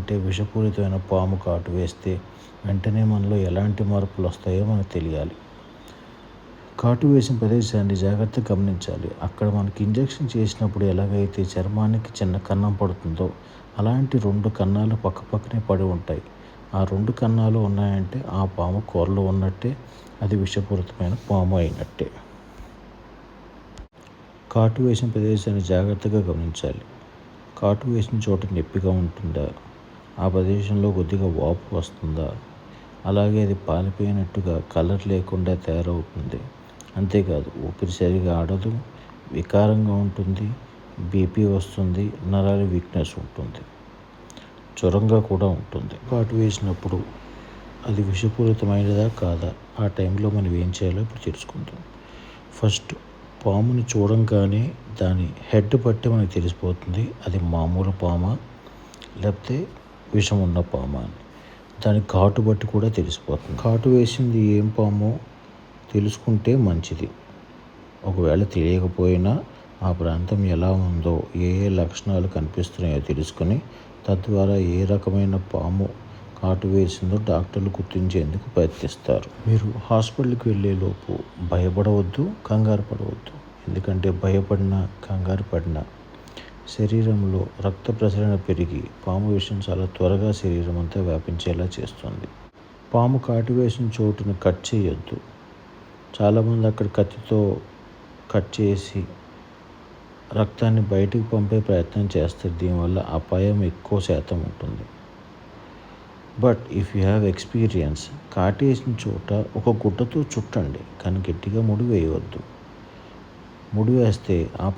అంటే విషపూరితమైన పాము కాటు వేస్తే వెంటనే మనలో ఎలాంటి మార్పులు వస్తాయో మనకు తెలియాలి. కాటు వేసిన ప్రదేశాన్ని జాగ్రత్తగా గమనించాలి. అక్కడ మనకి ఇంజెక్షన్ చేసినప్పుడు ఎలాగైతే చర్మానికి చిన్న కన్నం పడుతుందో అలాంటి 2 కన్నాలు పక్కపక్కనే పడి ఉంటాయి. ఆ 2 కన్నాలు ఉన్నాయంటే ఆ పాము కూరలో ఉన్నట్టే, అది విషపూరితమైన పాము అయినట్టే. కాటు వేసిన ప్రదేశాన్ని జాగ్రత్తగా గమనించాలి. కాటు వేసిన చోట నొప్పిగా ఉంటుందా, ఆ ప్రదేశంలో కొద్దిగా వాపు వస్తుందా, అలాగే అది పాలిపోయినట్టుగా కలర్ లేకుండా తయారవుతుంది. అంతేకాదు ఊపిరి సరిగా ఆడదు, వికారంగా ఉంటుంది, బీపీ వస్తుంది, నరాల వీక్నెస్ ఉంటుంది, జ్వరంగా కూడా ఉంటుంది. కాటు వేసినప్పుడు అది విషపూరితమైనదా కాదా, ఆ టైంలో మనం ఏం చేయాలో ఇప్పుడు తెలుసుకుందాం. ఫస్ట్ పాముని చూడంగానే దాని హెడ్ బట్టి మనకు తెలిసిపోతుంది అది మామూలు పామా లేకపోతే విషం ఉన్న పామా అని. దాని ఘాటు బట్టి కూడా తెలిసిపోతుంది. కాటు వేసింది ఏం పామో తెలుసుకుంటే మంచిది. ఒకవేళ తెలియకపోయినా ఆ ప్రాంతం ఎలా ఉందో, ఏ ఏ లక్షణాలు కనిపిస్తున్నాయో తెలుసుకొని తద్వారా ఏ రకమైన పాము కాటు వేసిందో డాక్టర్లు గుర్తించేందుకు ప్రయత్నిస్తారు. మీరు హాస్పిటల్కి వెళ్ళేలోపు భయపడవద్దు, కంగారు పడవద్దు. ఎందుకంటే భయపడినా కంగారు పడినా శరీరంలో రక్త ప్రసరణ పెరిగి పాము విషం చాలా త్వరగా శరీరం అంతా వ్యాపించేలా చేస్తుంది. పాము కాటు వేసిన చోటును కట్ చేయొద్దు. చాలామంది అక్కడ కత్తితో కట్ చేసి రక్తాన్ని బయటికి పంపే ప్రయత్నం చేస్తారు. దీనివల్ల అపాయం ఎక్కువ శాతం ఉంటుంది. But if you have experience, కాటేసిన చోట ఒక గుడ్డతో చుట్టండి, కానీ గట్టిగా ముడి వేయవద్దు. ముడి వేస్తే ఆ